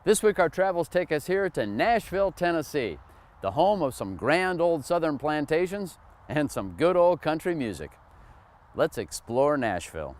This week our travels take us here to Nashville, Tennessee, the home of some grand old southern plantations and some good old country music. Let's explore Nashville.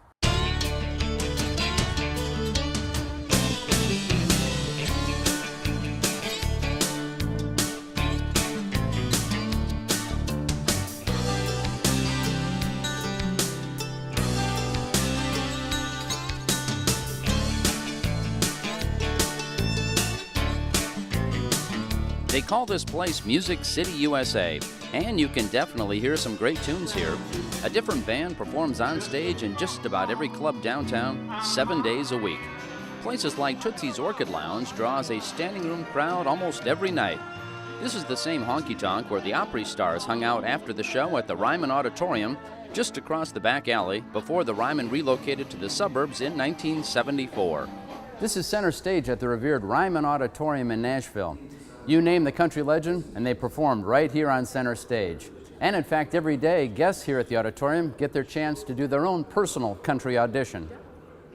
They call this place Music City, USA, and you can definitely hear some great tunes here. A different band performs on stage in just about every club downtown, 7 days a week. Places like Tootsie's Orchid Lounge draws a standing room crowd almost every night. This is the same honky-tonk where the Opry stars hung out after the show at the Ryman Auditorium, just across the back alley, before the Ryman relocated to the suburbs in 1974. This is center stage at the revered Ryman Auditorium in Nashville. You name the country legend, and they performed right here on center stage. And in fact, every day, guests here at the auditorium get their chance to do their own personal country audition.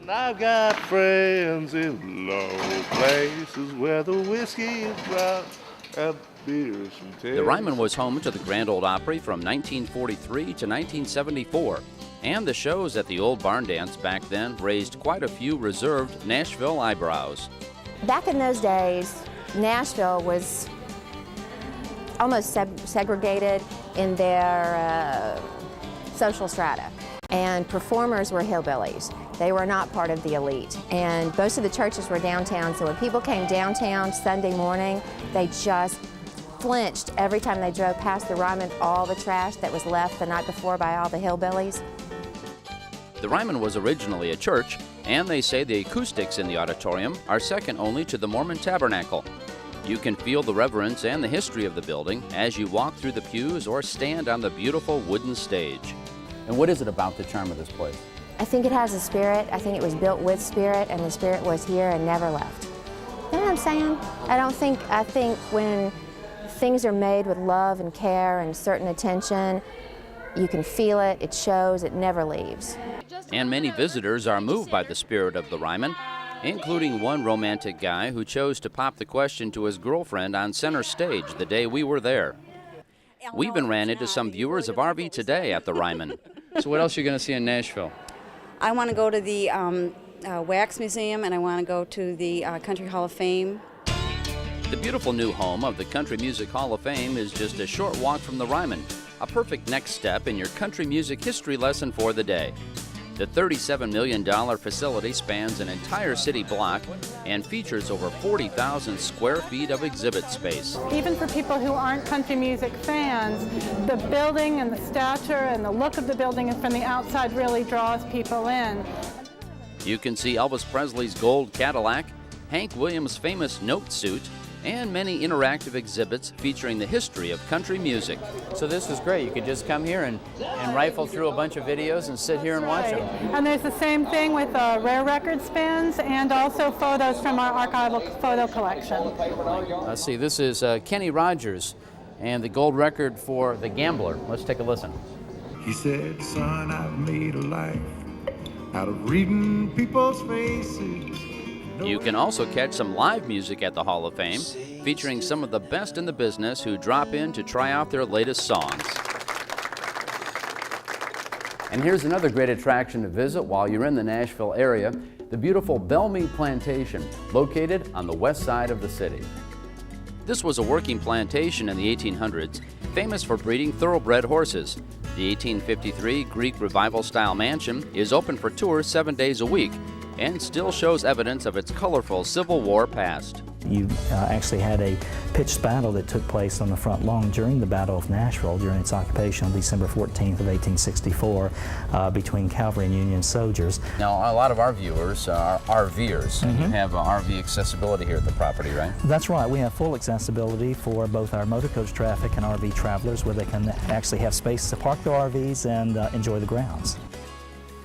I've got friends in low places where the whiskey is brought and beers from Tennessee. The Ryman was home to the Grand Old Opry from 1943 to 1974. And the shows at the old barn dance back then raised quite a few reserved Nashville eyebrows. Back in those days, Nashville was almost segregated in their social strata, and performers were hillbillies. They were not part of the elite, and most of the churches were downtown, so when people came downtown Sunday morning, they just flinched every time they drove past the Ryman, all the trash that was left the night before by all the hillbillies. The Ryman was originally a church, and they say the acoustics in the auditorium are second only to the Mormon Tabernacle. You can feel the reverence and the history of the building as you walk through the pews or stand on the beautiful wooden stage. And what is it about the charm of this place? I think it has a spirit. I think it was built with spirit, and the spirit was here and never left. You know what I'm saying? I think when things are made with love and care and certain attention, you can feel it, it shows, it never leaves. And many visitors are moved by the spirit of the Ryman, including one romantic guy who chose to pop the question to his girlfriend on center stage the day we were there. We even ran into some viewers of RV Today at the Ryman. So what else are you going to see in Nashville? I want to go to the Wax Museum, and I want to go to the Country Hall of Fame. The beautiful new home of the Country Music Hall of Fame is just a short walk from the Ryman, a perfect next step in your country music history lesson for the day. The $37 million facility spans an entire city block and features over 40,000 square feet of exhibit space. Even for people who aren't country music fans, the building and the stature and the look of the building from the outside really draws people in. You can see Elvis Presley's gold Cadillac, Hank Williams' famous note suit, and many interactive exhibits featuring the history of country music. So this is great. You could just come here and rifle through a bunch of videos and sit here and watch them. And there's the same thing with rare record spins and also photos from our archival photo collection. Let's see, this is Kenny Rogers and the gold record for The Gambler. Let's take a listen. He said, son, I've made a life out of reading people's faces. You can also catch some live music at the Hall of Fame, featuring some of the best in the business who drop in to try out their latest songs. And here's another great attraction to visit while you're in the Nashville area, the beautiful Belle Meade Plantation, located on the west side of the city. This was a working plantation in the 1800s, famous for breeding thoroughbred horses. The 1853 Greek Revival-style mansion is open for tours 7 days a week, and still shows evidence of its colorful Civil War past. You actually had a pitched battle that took place on the front lawn during the Battle of Nashville during its occupation on December 14th of 1864 between cavalry and Union soldiers. Now, a lot of our viewers are RVers, and you have RV accessibility here at the property, right? That's right. We have full accessibility for both our motor coach traffic and RV travelers, where they can actually have space to park their RVs and enjoy the grounds.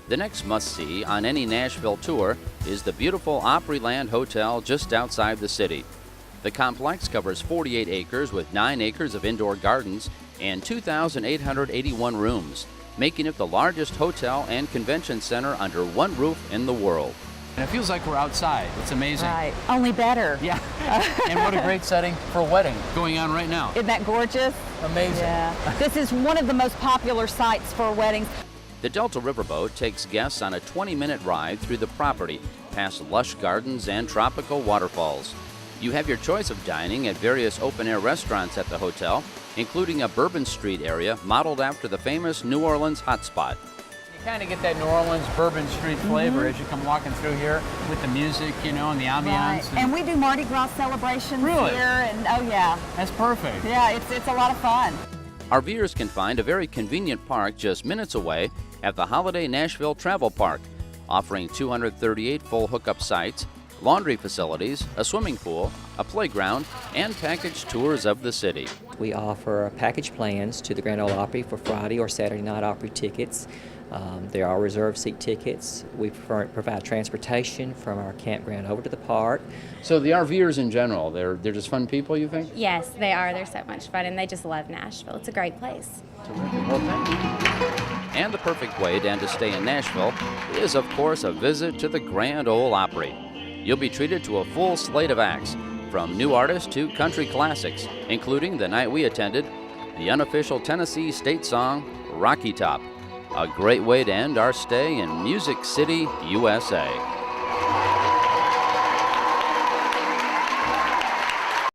The next must-see on any Nashville tour is the beautiful Opryland Hotel just outside the city. The complex covers 48 acres with 9 acres of indoor gardens and 2,881 rooms, making it the largest hotel and convention center under one roof in the world. And it feels like we're outside. It's amazing. Right. Only better. Yeah. And what a great setting for a wedding going on right now. Isn't that gorgeous? Amazing. Yeah. This is one of the most popular sites for weddings. The Delta Riverboat takes guests on a 20-minute ride through the property, past lush gardens and tropical waterfalls. You have your choice of dining at various open-air restaurants at the hotel, including a Bourbon Street area modeled after the famous New Orleans hotspot. You kind of get that New Orleans Bourbon Street flavor as you come walking through here with the music, you know, and the ambiance. Right. And we do Mardi Gras celebrations Really? here, and oh yeah. That's perfect. Yeah, it's a lot of fun. RVers can find a very convenient park just minutes away at the Holiday Nashville Travel Park, offering 238 full hookup sites, laundry facilities, a swimming pool, a playground, and package tours of the city. We offer package plans to the Grand Ole Opry for Friday or Saturday night Opry tickets. There are reserved seat tickets. We provide transportation from our campground over to the park. So the RVers in general, they're just fun people, you think? Yes, they are. They're so much fun, and they just love Nashville. It's a great place. Well, thank you. And the perfect way to stay in Nashville is, of course, a visit to the Grand Ole Opry. You'll be treated to a full slate of acts, from new artists to country classics, including the night we attended, the unofficial Tennessee state song, Rocky Top. A great way to end our stay in Music City, USA.